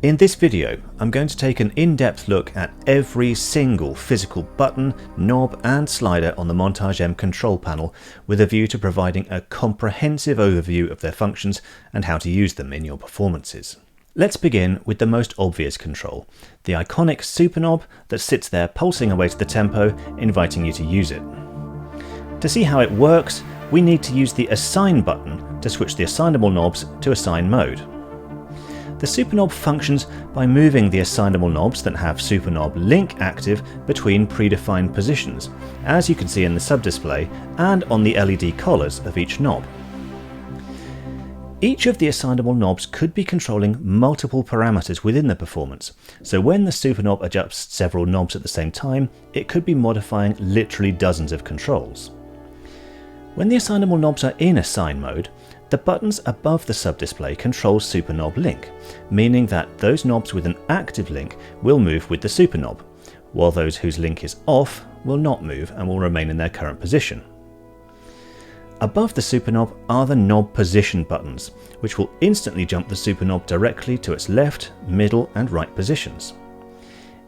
In this video, I'm going to take an in-depth look at every single physical button, knob and slider on the MONTAGE M control panel with a view to providing a comprehensive overview of their functions and how to use them in your performances. Let's begin with the most obvious control, the iconic super knob that sits there pulsing away to the tempo, inviting you to use it. To see how it works, we need to use the Assign button to switch the assignable knobs to Assign mode. The super knob functions by moving the assignable knobs that have super knob link active between predefined positions, as you can see in the sub-display and on the LED collars of each knob. Each of the assignable knobs could be controlling multiple parameters within the performance, so when the super knob adjusts several knobs at the same time, it could be modifying literally dozens of controls. When the assignable knobs are in Assign mode, the buttons above the sub-display control super knob link, meaning that those knobs with an active link will move with the super knob, while those whose link is off will not move and will remain in their current position. Above the super knob are the knob position buttons, which will instantly jump the super knob directly to its left, middle and right positions.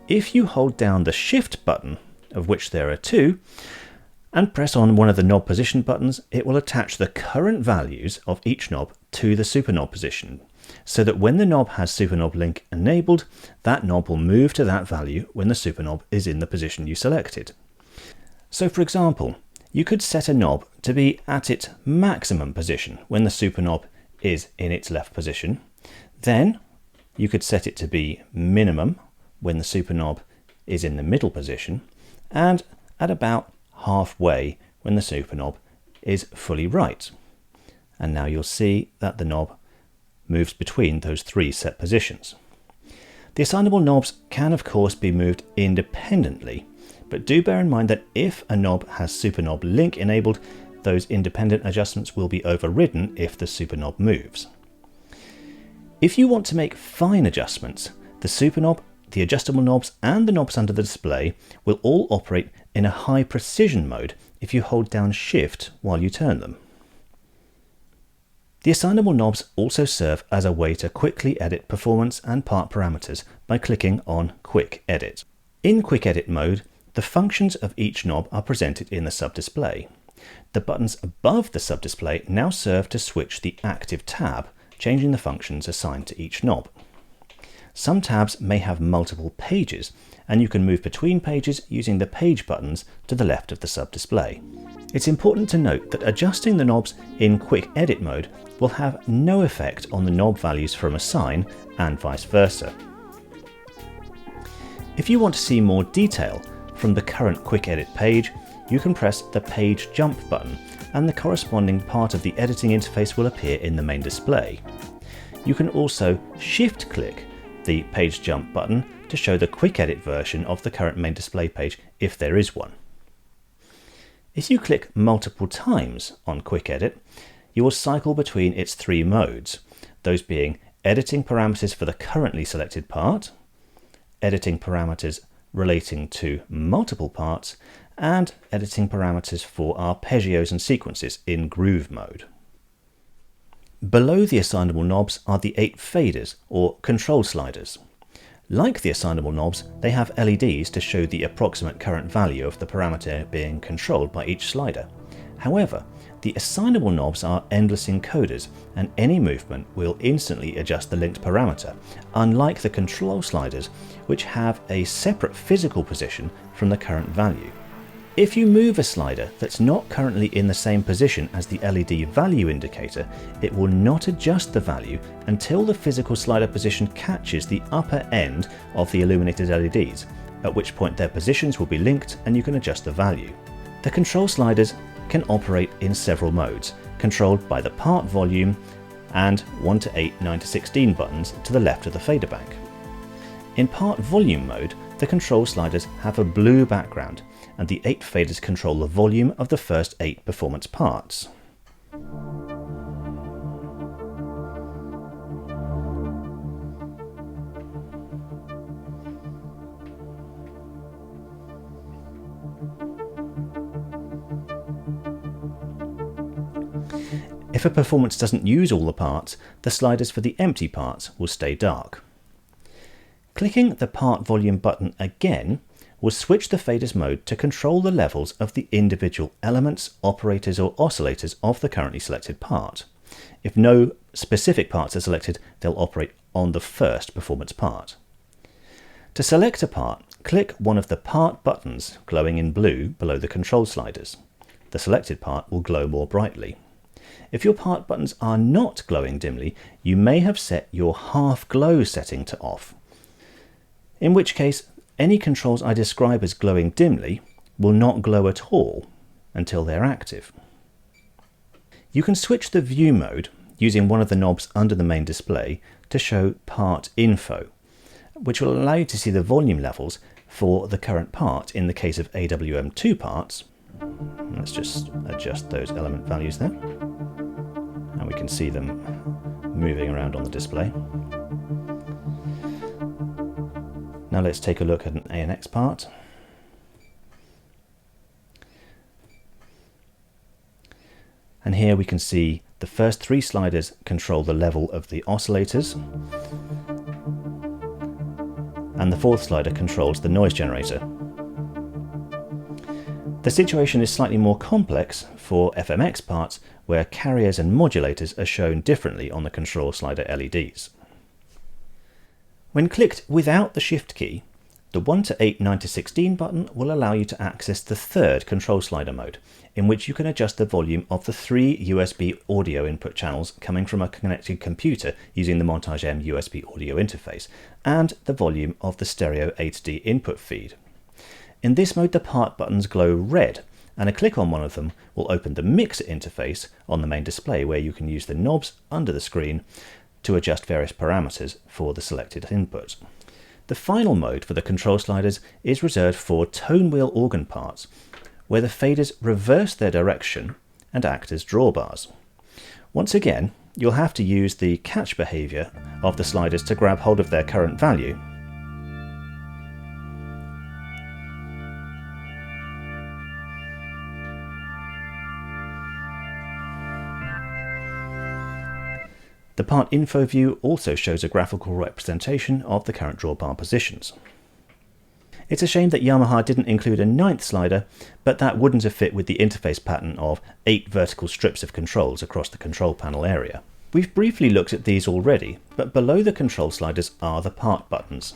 If you hold down the Shift button, of which there are two, and press on one of the knob position buttons, it will attach the current values of each knob to the super knob position, so that when the knob has super knob link enabled, that knob will move to that value when the super knob is in the position you selected. So for example, you could set a knob to be at its maximum position when the super knob is in its left position. Then you could set it to be minimum when the super knob is in the middle position, and at about halfway when the super knob is fully right. And now you'll see that the knob moves between those three set positions. The assignable knobs can of course be moved independently, but do bear in mind that if a knob has super knob link enabled, those independent adjustments will be overridden if the super knob moves. If you want to make fine adjustments, the super knob, the adjustable knobs and the knobs under the display will all operate in a high precision mode if you hold down Shift while you turn them. The assignable knobs also serve as a way to quickly edit performance and part parameters by clicking on Quick Edit. In Quick Edit mode, the functions of each knob are presented in the sub-display. The buttons above the sub-display now serve to switch the active tab, changing the functions assigned to each knob. Some tabs may have multiple pages, and you can move between pages using the page buttons to the left of the sub-display. It's important to note that adjusting the knobs in Quick Edit mode will have no effect on the knob values from Assign and vice versa. If you want to see more detail from the current Quick Edit page, you can press the Page Jump button and the corresponding part of the editing interface will appear in the main display. You can also shift-click the Page Jump button to show the Quick Edit version of the current main display page if there is one. If you click multiple times on Quick Edit, you will cycle between its three modes, those being editing parameters for the currently selected part, editing parameters relating to multiple parts, and editing parameters for arpeggios and sequences in Groove mode. Below the assignable knobs are the 8 faders or control sliders. Like the assignable knobs, they have LEDs to show the approximate current value of the parameter being controlled by each slider. However, the assignable knobs are endless encoders, and any movement will instantly adjust the linked parameter, unlike the control sliders, which have a separate physical position from the current value. If you move a slider that's not currently in the same position as the LED value indicator, it will not adjust the value until the physical slider position catches the upper end of the illuminated LEDs, at which point their positions will be linked and you can adjust the value. The control sliders can operate in several modes, controlled by the part volume and 1 to 8, 9 to 16 buttons to the left of the fader bank. In part volume mode, the control sliders have a blue background, and the 8 faders control the volume of the first 8 performance parts. If a performance doesn't use all the parts, the sliders for the empty parts will stay dark. Clicking the part volume button again will switch the fader's mode to control the levels of the individual elements, operators or oscillators of the currently selected part. If no specific parts are selected, they'll operate on the first performance part. To select a part, click one of the part buttons glowing in blue below the control sliders. The selected part will glow more brightly. If your part buttons are not glowing dimly, you may have set your half glow setting to off, in which case any controls I describe as glowing dimly will not glow at all until they're active. You can switch the view mode using one of the knobs under the main display to show part info, which will allow you to see the volume levels for the current part in the case of AWM2 parts. Let's just adjust those element values there, and we can see them moving around on the display. Now let's take a look at an ANX part. And here we can see the first three sliders control the level of the oscillators, and the fourth slider controls the noise generator. The situation is slightly more complex for FMX parts, where carriers and modulators are shown differently on the control slider LEDs. When clicked without the Shift key, the 1 to 8, 9 to 16 button will allow you to access the third control slider mode, in which you can adjust the volume of the 3 USB audio input channels coming from a connected computer using the MONTAGE M USB audio interface, and the volume of the stereo 8D input feed. In this mode, the part buttons glow red, and a click on one of them will open the mixer interface on the main display, where you can use the knobs under the screen to adjust various parameters for the selected input. The final mode for the control sliders is reserved for tone wheel organ parts, where the faders reverse their direction and act as drawbars. Once again, you'll have to use the catch behavior of the sliders to grab hold of their current value. The part info view also shows a graphical representation of the current drawbar positions. It's a shame that Yamaha didn't include a 9th slider, but that wouldn't have fit with the interface pattern of 8 vertical strips of controls across the control panel area. We've briefly looked at these already, but below the control sliders are the part buttons.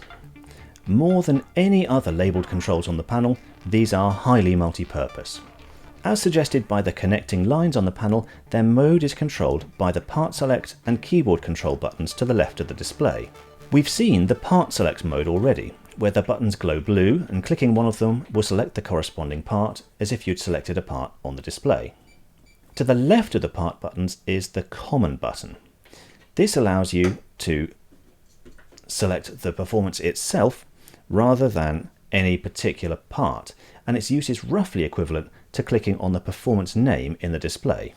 More than any other labelled controls on the panel, these are highly multi-purpose. As suggested by the connecting lines on the panel, their mode is controlled by the part select and keyboard control buttons to the left of the display. We've seen the part select mode already, where the buttons glow blue, and clicking one of them will select the corresponding part as if you'd selected a part on the display. To the left of the part buttons is the common button. This allows you to select the performance itself rather than any particular part, and its use is roughly equivalent to clicking on the performance name in the display.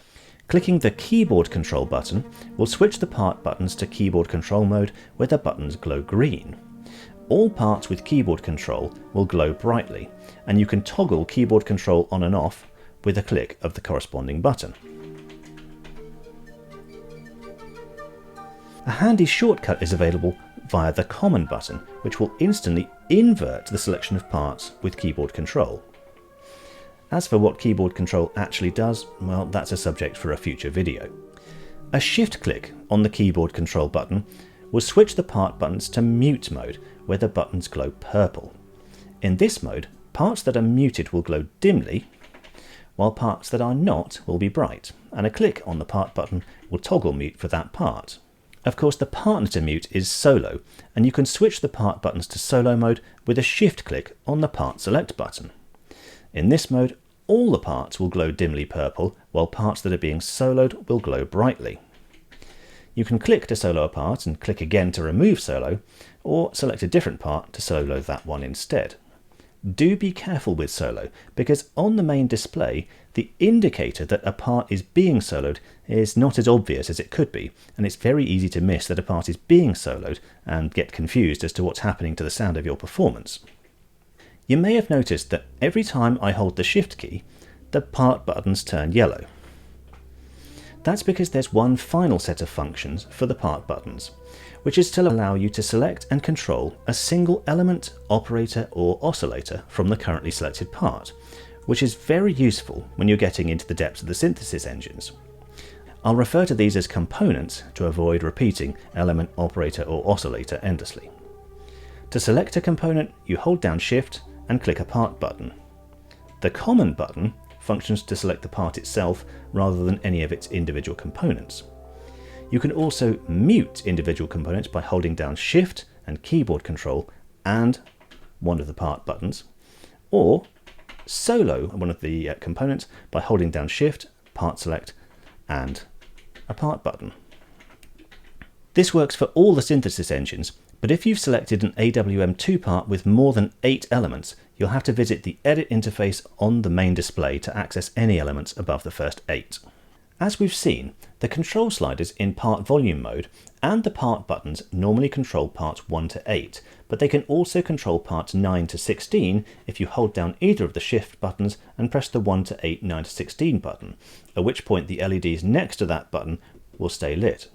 Clicking the keyboard control button will switch the part buttons to keyboard control mode, where the buttons glow green. All parts with keyboard control will glow brightly, and you can toggle keyboard control on and off with a click of the corresponding button. A handy shortcut is available via the common button, which will instantly invert the selection of parts with keyboard control. As for what keyboard control actually does, well, that's a subject for a future video. A shift click on the keyboard control button will switch the part buttons to mute mode, where the buttons glow purple. In this mode, parts that are muted will glow dimly, while parts that are not will be bright, and a click on the part button will toggle mute for that part. Of course, the partner to mute is solo, and you can switch the part buttons to solo mode with a shift click on the part select button. In this mode, all the parts will glow dimly purple, while parts that are being soloed will glow brightly. You can click to solo a part and click again to remove solo, or select a different part to solo that one instead. Do be careful with solo, because on the main display, the indicator that a part is being soloed is not as obvious as it could be, and it's very easy to miss that a part is being soloed and get confused as to what's happening to the sound of your performance. You may have noticed that every time I hold the Shift key, the part buttons turn yellow. That's because there's one final set of functions for the part buttons. which is to allow you to select and control a single element, operator or oscillator from the currently selected part, which is very useful when you're getting into the depths of the synthesis engines. I'll refer to these as components to avoid repeating element, operator or oscillator endlessly. To select a component, you hold down Shift and click a Part button. The Common button functions to select the part itself rather than any of its individual components. You can also mute individual components by holding down Shift and keyboard control and one of the Part buttons, or solo one of the components by holding down Shift, Part Select and a Part button. This works for all the synthesis engines, but if you've selected an AWM2 part with more than 8 elements, you'll have to visit the Edit interface on the main display to access any elements above the first 8. As we've seen, the control sliders in part volume mode and the part buttons normally control parts 1 to 8, but they can also control parts 9 to 16 if you hold down either of the Shift buttons and press the 1 to 8, 9 to 16 button, at which point the LEDs next to that button will stay lit.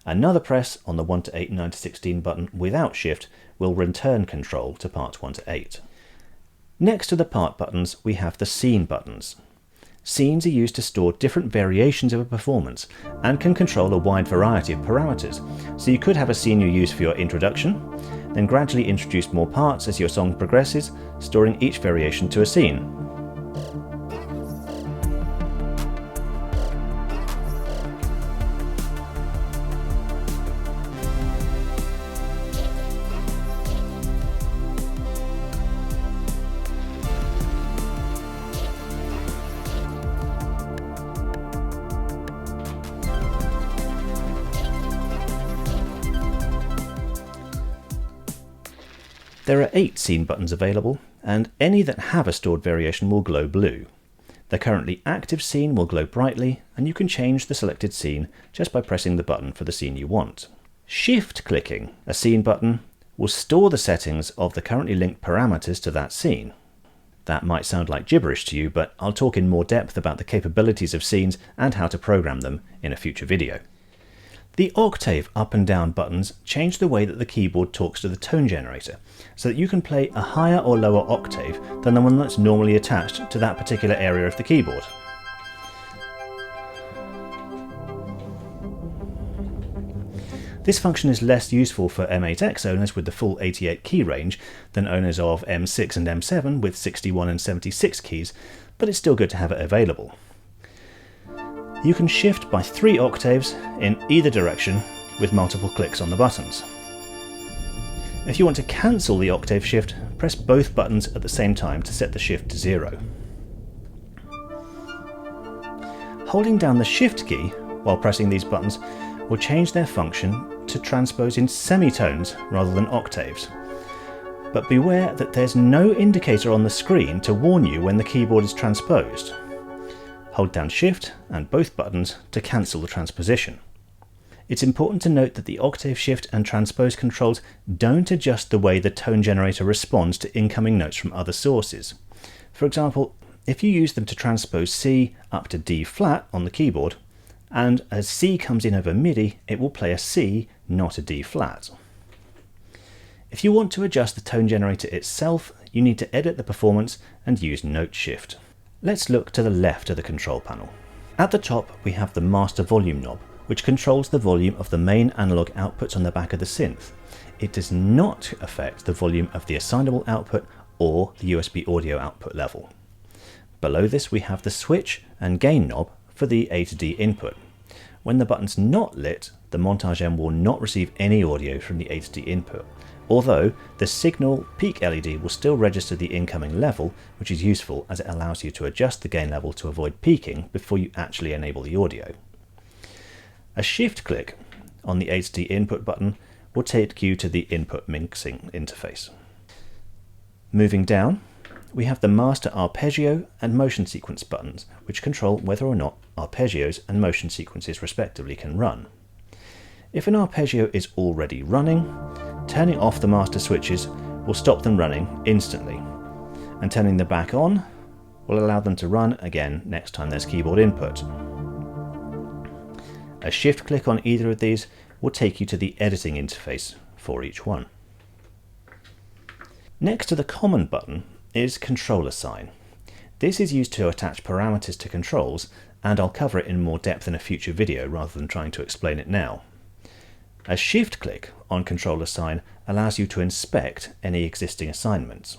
Another press on the 1 to 8, 9 to 16 button without Shift will return control to parts 1 to 8. Next to the part buttons, we have the scene buttons. Scenes are used to store different variations of a performance and can control a wide variety of parameters. So you could have a scene you use for your introduction, then gradually introduce more parts as your song progresses, storing each variation to a scene. There are 8 scene buttons available, and any that have a stored variation will glow blue. The currently active scene will glow brightly, and you can change the selected scene just by pressing the button for the scene you want. Shift-clicking a scene button will store the settings of the currently linked parameters to that scene. That might sound like gibberish to you, but I'll talk in more depth about the capabilities of scenes and how to program them in a future video. The Octave up and down buttons change the way that the keyboard talks to the tone generator, so that you can play a higher or lower octave than the one that's normally attached to that particular area of the keyboard. This function is less useful for M8X owners with the full 88 key range than owners of M6 and M7 with 61 and 76 keys, but it's still good to have it available. You can shift by 3 octaves in either direction with multiple clicks on the buttons. If you want to cancel the octave shift, press both buttons at the same time to set the shift to 0. Holding down the Shift key while pressing these buttons will change their function to transpose in semitones rather than octaves. But beware that there's no indicator on the screen to warn you when the keyboard is transposed. Hold down Shift and both buttons to cancel the transposition. It's important to note that the octave shift and transpose controls don't adjust the way the tone generator responds to incoming notes from other sources. For example, if you use them to transpose C up to D flat on the keyboard, and as C comes in over MIDI, it will play a C, not a D flat. If you want to adjust the tone generator itself, you need to edit the performance and use Note Shift. Let's look to the left of the control panel. At the top we have the Master Volume knob, which controls the volume of the main analog outputs on the back of the synth. It does not affect the volume of the assignable output or the USB audio output level. Below this we have the switch and gain knob for the A to D input. When the button's not lit, the Montage M will not receive any audio from the A to D input, although the signal peak LED will still register the incoming level, which is useful as it allows you to adjust the gain level to avoid peaking before you actually enable the audio. A shift click on the A to D input button will take you to the input mixing interface. Moving down, we have the master arpeggio and motion sequence buttons, which control whether or not arpeggios and motion sequences respectively can run. If an arpeggio is already running, turning off the master switches will stop them running instantly, and turning them back on will allow them to run again next time there's keyboard input. A shift click on either of these will take you to the editing interface for each one. Next to the common button is Control Assign. This is used to attach parameters to controls, and I'll cover it in more depth in a future video rather than trying to explain it now. A shift click on Control Assign allows you to inspect any existing assignments.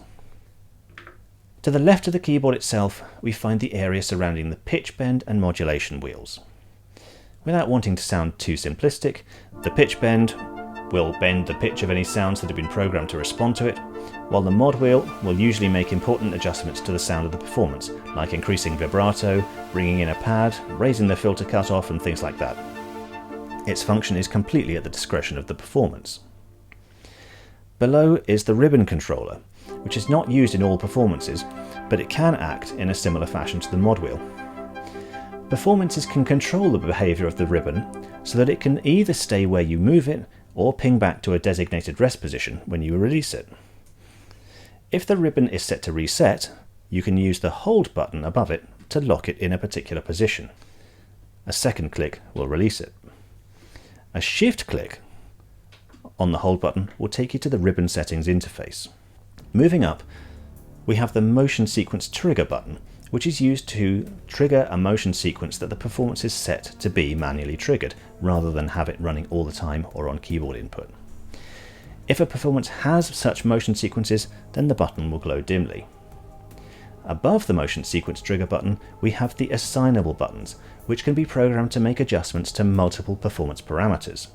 To the left of the keyboard itself, we find the area surrounding the pitch bend and modulation wheels. Without wanting to sound too simplistic, the pitch bend will bend the pitch of any sounds that have been programmed to respond to it, while the mod wheel will usually make important adjustments to the sound of the performance, like increasing vibrato, bringing in a pad, raising the filter cutoff, and things like that. Its function is completely at the discretion of the performance. Below is the ribbon controller, which is not used in all performances, but it can act in a similar fashion to the mod wheel. Performances can control the behaviour of the ribbon so that it can either stay where you move it or ping back to a designated rest position when you release it. If the ribbon is set to reset, you can use the hold button above it to lock it in a particular position. A second click will release it. A shift click on the hold button will take you to the ribbon settings interface. Moving up, we have the motion sequence trigger button, which is used to trigger a motion sequence that the performance is set to be manually triggered, rather than have it running all the time or on keyboard input. If a performance has such motion sequences, then the button will glow dimly. Above the motion sequence trigger button, we have the assignable buttons, which can be programmed to make adjustments to multiple performance parameters.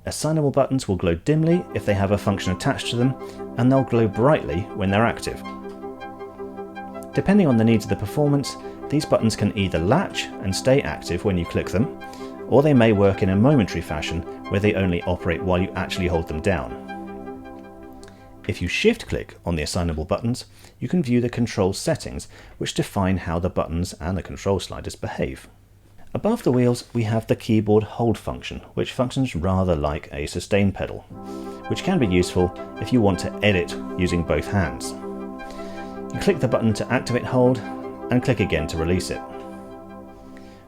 Assignable buttons will glow dimly if they have a function attached to them, and they'll glow brightly when they're active. Depending on the needs of the performance, these buttons can either latch and stay active when you click them, or they may work in a momentary fashion where they only operate while you actually hold them down. If you shift click on the assignable buttons, you can view the control settings, which define how the buttons and the control sliders behave. Above the wheels, we have the keyboard hold function, which functions rather like a sustain pedal, which can be useful if you want to edit using both hands. You click the button to activate hold, and click again to release it.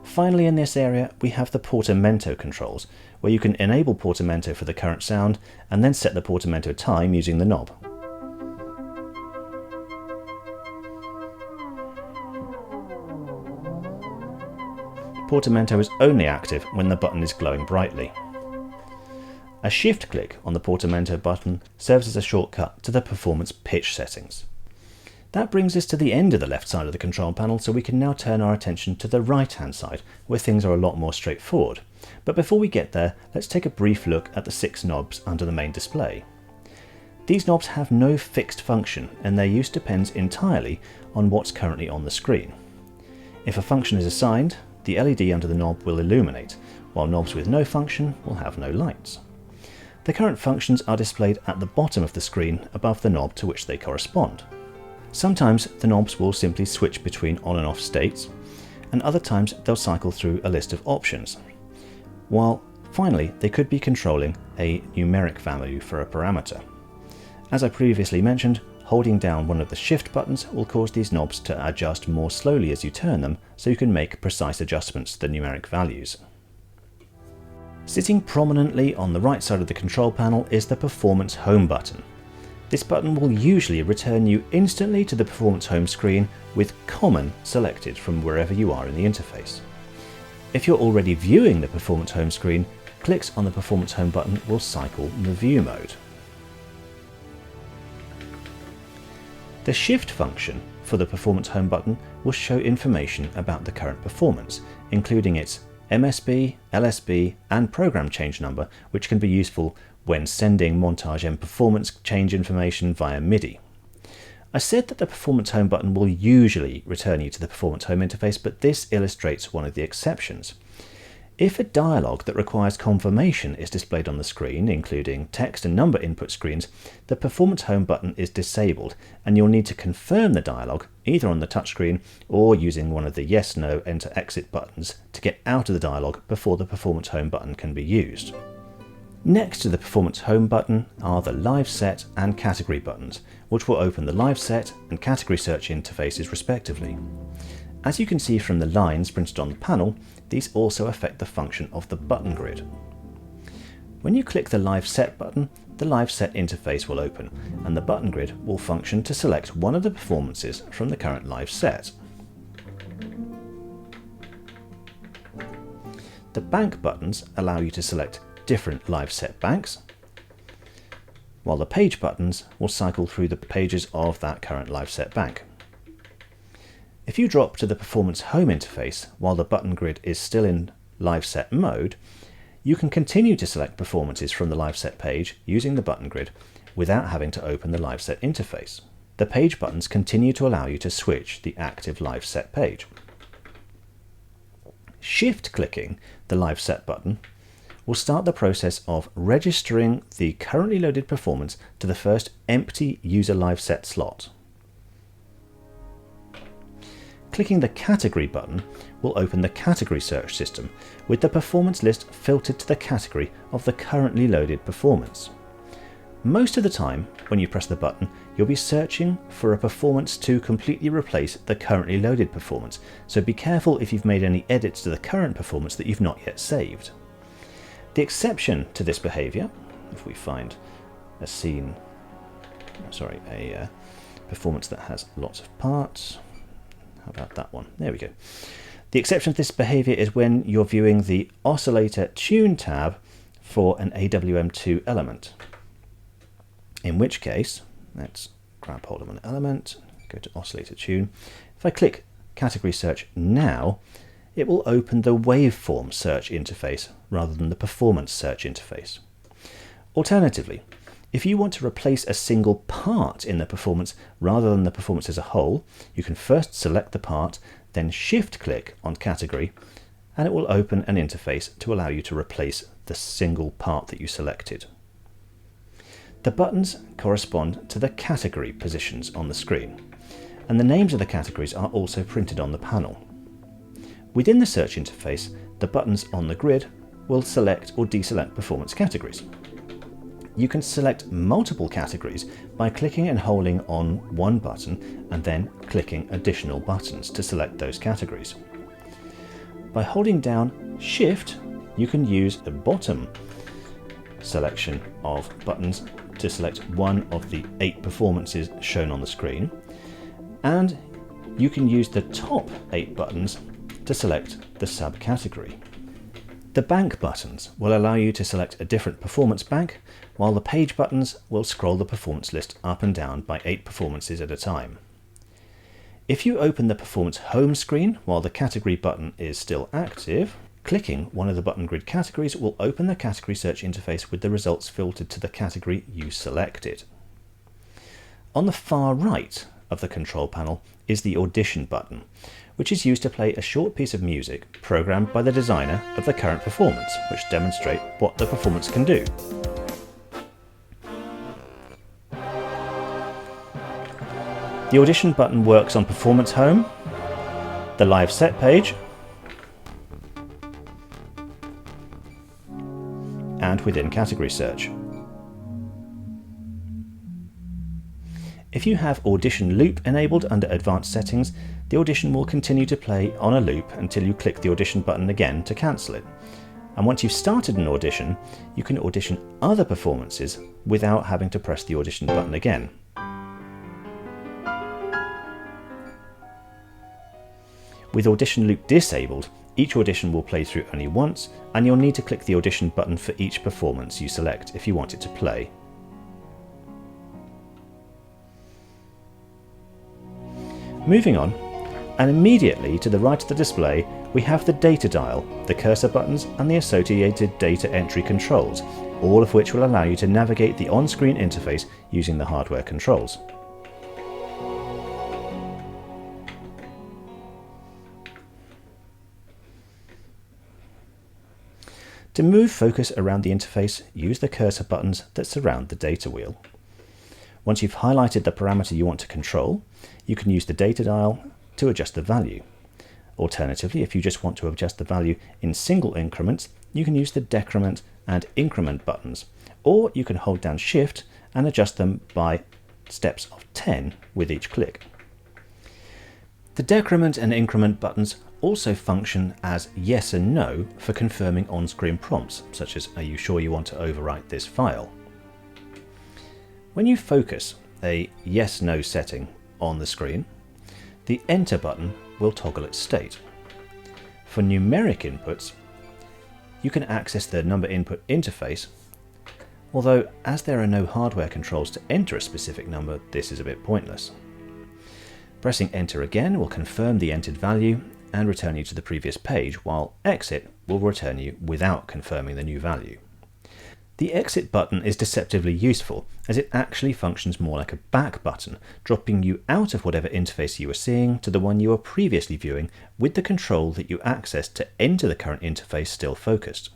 Finally, in this area, we have the Portamento controls, where you can enable Portamento for the current sound, and then set the Portamento time using the knob. Portamento is only active when the button is glowing brightly. A shift click on the Portamento button serves as a shortcut to the performance pitch settings. That brings us to the end of the left side of the control panel, so we can now turn our attention to the right hand side, where things are a lot more straightforward. But before we get there, let's take a brief look at the 6 knobs under the main display. These knobs have no fixed function, and their use depends entirely on what's currently on the screen. If a function is assigned, the LED under the knob will illuminate, while knobs with no function will have no lights. The current functions are displayed at the bottom of the screen above the knob to which they correspond. Sometimes the knobs will simply switch between on and off states, and other times they'll cycle through a list of options. While finally they could be controlling a numeric value for a parameter. As I previously mentioned, holding down one of the shift buttons will cause these knobs to adjust more slowly as you turn them, so you can make precise adjustments to the numeric values. Sitting prominently on the right side of the control panel is the Performance Home button. This button will usually return you instantly to the Performance Home screen with Common selected from wherever you are in the interface. If you're already viewing the Performance Home screen, clicks on the Performance Home button will cycle the view mode. The Shift function for the Performance Home button will show information about the current performance, including its MSB, LSB, and program change number, which can be useful when sending MONTAGE M performance change information via MIDI. I said that the Performance Home button will usually return you to the Performance Home interface, but this illustrates one of the exceptions. If a dialog that requires confirmation is displayed on the screen, including text and number input screens, the Performance Home button is disabled, and you'll need to confirm the dialog either on the touchscreen or using one of the yes, no, enter, exit buttons to get out of the dialog before the Performance Home button can be used. Next to the Performance Home button are the Live Set and Category buttons, which will open the Live Set and Category Search interfaces respectively. As you can see from the lines printed on the panel, these also affect the function of the button grid. When you click the Live Set button, the Live Set interface will open, and the button grid will function to select one of the performances from the current live set. The bank buttons allow you to select different live set banks, while the page buttons will cycle through the pages of that current live set bank. If you drop to the Performance Home interface while the button grid is still in live set mode, you can continue to select performances from the live set page using the button grid without having to open the live set interface. The page buttons continue to allow you to switch the active live set page. Shift clicking the live set button will start the process of registering the currently loaded performance to the first empty user live set slot. Clicking the Category button will open the category search system with the performance list filtered to the category of the currently loaded performance. Most of the time, when you press the button, you'll be searching for a performance to completely replace the currently loaded performance, so be careful if you've made any edits to the current performance that you've not yet saved. The exception to this behavior, if we find a performance that has lots of parts, how about that one? There we go. The exception to this behavior is when you're viewing the Oscillator Tune tab for an AWM2 element. In which case, let's grab hold of an element, go to Oscillator Tune. If I click Category Search now, it will open the Waveform Search interface rather than the Performance Search interface. Alternatively, if you want to replace a single part in the performance rather than the performance as a whole, you can first select the part, then shift-click on Category, and it will open an interface to allow you to replace the single part that you selected. The buttons correspond to the category positions on the screen, and the names of the categories are also printed on the panel. Within the search interface, the buttons on the grid will select or deselect performance categories. You can select multiple categories by clicking and holding on one button and then clicking additional buttons to select those categories. By holding down Shift, you can use the bottom selection of buttons to select one of the 8 performances shown on the screen, and you can use the top 8 buttons to select the subcategory. The bank buttons will allow you to select a different performance bank, while the page buttons will scroll the performance list up and down by 8 performances at a time. If you open the Performance Home screen while the Category button is still active, clicking one of the button grid categories will open the category search interface with the results filtered to the category you selected. On the far right of the control panel is the Audition button, which is used to play a short piece of music programmed by the designer of the current performance, which demonstrate what the performance can do. The Audition button works on Performance Home, the Live Set page, and within Category Search. If you have Audition Loop enabled under Advanced Settings, the Audition will continue to play on a loop until you click the Audition button again to cancel it. And once you've started an audition, you can audition other performances without having to press the Audition button again. With Audition Loop disabled, each audition will play through only once, and you'll need to click the Audition button for each performance you select if you want it to play. Moving on, and immediately to the right of the display, we have the data dial, the cursor buttons, and the associated data entry controls, all of which will allow you to navigate the on-screen interface using the hardware controls. To move focus around the interface, use the cursor buttons that surround the data wheel. Once you've highlighted the parameter you want to control, you can use the data dial to adjust the value. Alternatively, if you just want to adjust the value in single increments, you can use the decrement and increment buttons, or you can hold down Shift and adjust them by steps of 10 with each click. The decrement and increment buttons also function as yes and no for confirming on-screen prompts, such as "Are you sure you want to overwrite this file?" When you focus a yes-no setting on the screen, the Enter button will toggle its state. For numeric inputs, you can access the number input interface, although as there are no hardware controls to enter a specific number, this is a bit pointless. Pressing Enter again will confirm the entered value and return you to the previous page, while Exit will return you without confirming the new value. The Exit button is deceptively useful, as it actually functions more like a back button, dropping you out of whatever interface you were seeing to the one you were previously viewing, with the control that you accessed to enter the current interface still focused.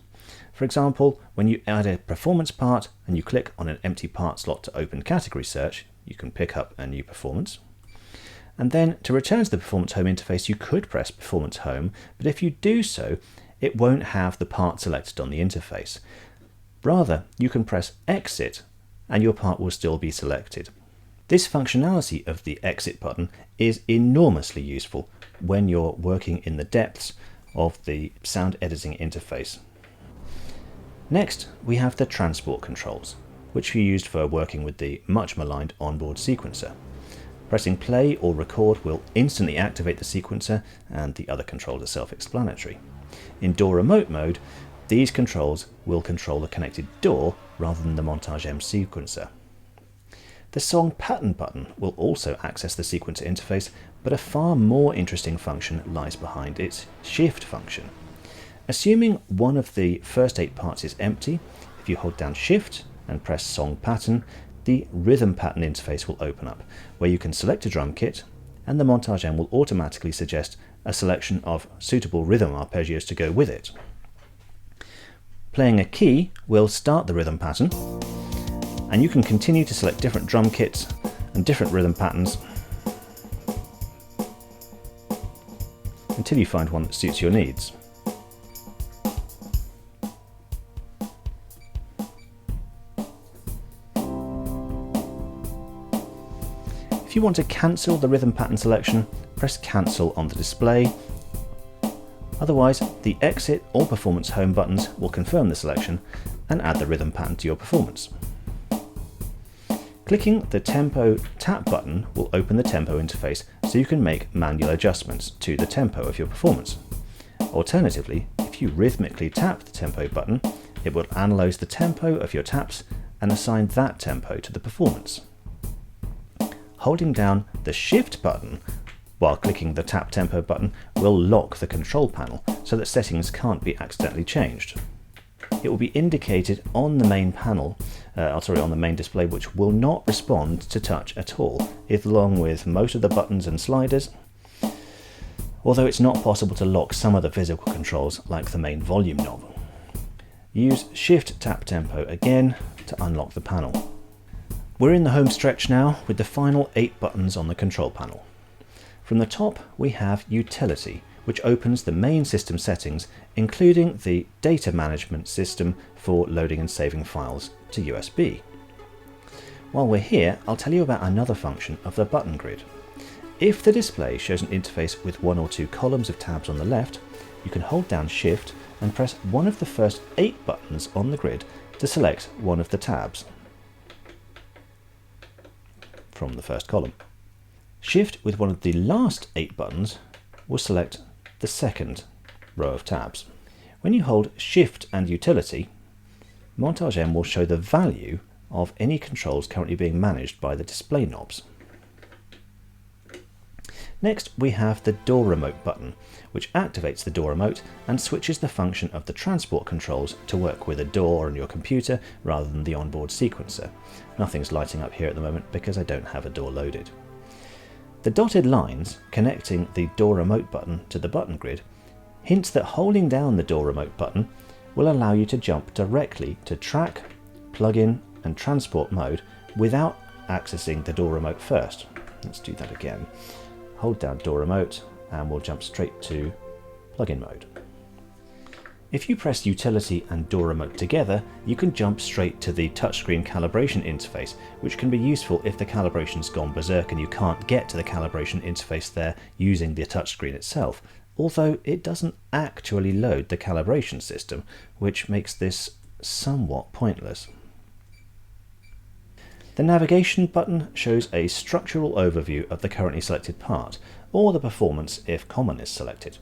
For example, when you add a performance part and you click on an empty part slot to open Category Search, you can pick up a new performance. And then to return to the Performance Home interface, you could press Performance Home, but if you do so, it won't have the part selected on the interface. Rather, you can press Exit and your part will still be selected. This functionality of the Exit button is enormously useful when you're working in the depths of the sound editing interface. Next, we have the transport controls, which are used for working with the much maligned onboard sequencer. Pressing play or record will instantly activate the sequencer, and the other controls are self-explanatory. In DAW Remote mode, these controls will control the connected DAW rather than the MONTAGE M sequencer. The Song Pattern button will also access the sequencer interface, but a far more interesting function lies behind its Shift function. Assuming one of the first 8 parts is empty, if you hold down Shift and press Song Pattern, the Rhythm Pattern interface will open up, where you can select a drum kit, and the MONTAGE M will automatically suggest a selection of suitable rhythm arpeggios to go with it. Playing a key will start the rhythm pattern, and you can continue to select different drum kits and different rhythm patterns until you find one that suits your needs. If you want to cancel the rhythm pattern selection, press Cancel on the display. Otherwise, the Exit or Performance Home buttons will confirm the selection and add the rhythm pattern to your performance. Clicking the Tempo Tap button will open the tempo interface so you can make manual adjustments to the tempo of your performance. Alternatively, if you rhythmically tap the Tempo button, it will analyze the tempo of your taps and assign that tempo to the performance. Holding down the Shift button while clicking the Tap Tempo button will lock the control panel so that settings can't be accidentally changed. It will be indicated on the main panel, on the main display, which will not respond to touch at all, along with most of the buttons and sliders, although it's not possible to lock some of the physical controls like the main volume knob. Use Shift Tap Tempo again to unlock the panel. We're in the home stretch now with the final 8 buttons on the control panel. From the top we have Utility, which opens the main system settings, including the data management system for loading and saving files to USB. While we're here, I'll tell you about another function of the button grid. If the display shows an interface with 1 or 2 columns of tabs on the left, you can hold down Shift and press one of the first 8 buttons on the grid to select one of the tabs from the first column. Shift with one of the last 8 buttons will select the second row of tabs. When you hold Shift and Utility, MONTAGE M will show the value of any controls currently being managed by the display knobs. Next we have the DAW Remote button, which activates the DAW Remote and switches the function of the transport controls to work with a DAW on your computer rather than the onboard sequencer. Nothing's lighting up here at the moment because I don't have a DAW loaded. The dotted lines connecting the DAW Remote button to the button grid hints that holding down the DAW Remote button will allow you to jump directly to track, plugin and transport mode without accessing the DAW Remote first. Let's do that again. Hold down DAW Remote and we'll jump straight to plugin mode. If you press Utility and DAW Remote together, you can jump straight to the touchscreen calibration interface, which can be useful if the calibration's gone berserk and you can't get to the calibration interface there using the touchscreen itself, although it doesn't actually load the calibration system, which makes this somewhat pointless. The navigation button shows a structural overview of the currently selected part, or the performance if common is selected.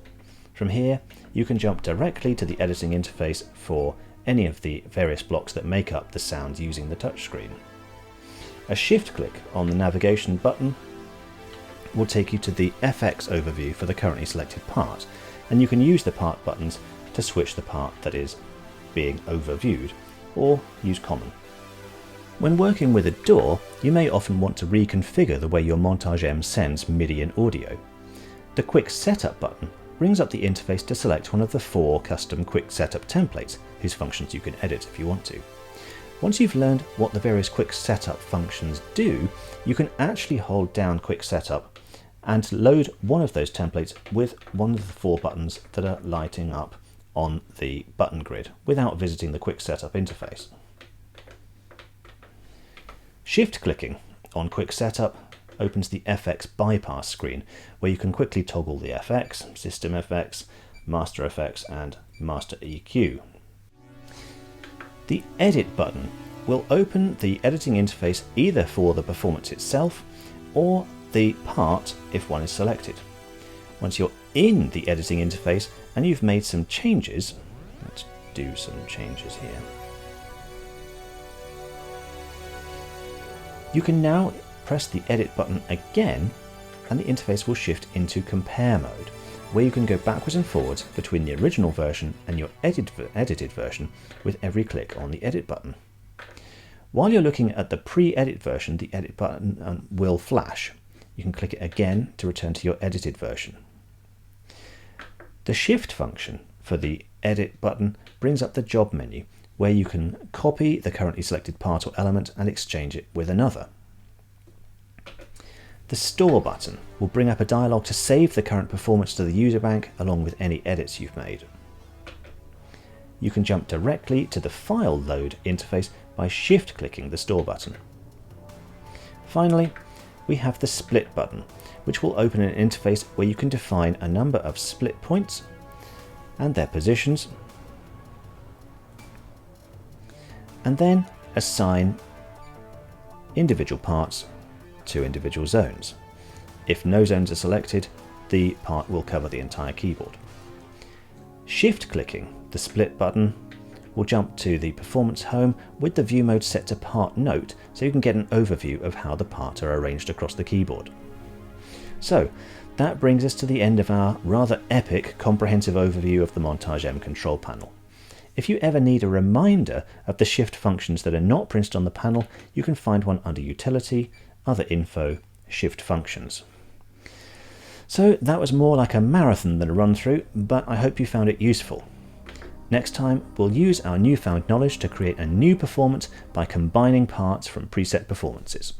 From here, you can jump directly to the editing interface for any of the various blocks that make up the sound using the touchscreen. A shift click on the navigation button will take you to the FX overview for the currently selected part, and you can use the part buttons to switch the part that is being overviewed, or use common. When working with a DAW, you may often want to reconfigure the way your MONTAGE M sends MIDI and audio. The Quick Setup button brings up the interface to select one of the 4 custom Quick Setup templates, whose functions you can edit if you want to. Once you've learned what the various Quick Setup functions do, you can actually hold down Quick Setup and load one of those templates with one of the 4 buttons that are lighting up on the button grid without visiting the Quick Setup interface. Shift clicking on Quick Setup opens the FX bypass screen, where you can quickly toggle the FX, System FX, Master FX and Master EQ. The Edit button will open the editing interface either for the performance itself or the part if one is selected. Once you're in the editing interface and you've made some changes, let's do some changes here. You can now press the Edit button again and the interface will shift into Compare mode, where you can go backwards and forwards between the original version and your edited version with every click on the Edit button. While you're looking at the pre-edit version, the Edit button will flash. You can click it again to return to your edited version. The Shift function for the Edit button brings up the Job menu, where you can copy the currently selected part or element and exchange it with another. The Store button will bring up a dialog to save the current performance to the user bank along with any edits you've made. You can jump directly to the File Load interface by shift-clicking the Store button. Finally, we have the Split button, which will open an interface where you can define a number of split points and their positions, and then assign individual parts to individual zones. If no zones are selected, the part will cover the entire keyboard. Shift-clicking the Split button will jump to the Performance Home with the View mode set to Part Note, so you can get an overview of how the parts are arranged across the keyboard. So, that brings us to the end of our rather epic comprehensive overview of the MONTAGE M control panel. If you ever need a reminder of the shift functions that are not printed on the panel, you can find one under Utility, Other Info, Shift Functions. So that was more like a marathon than a run through, but I hope you found it useful. Next time, we'll use our newfound knowledge to create a new performance by combining parts from preset performances.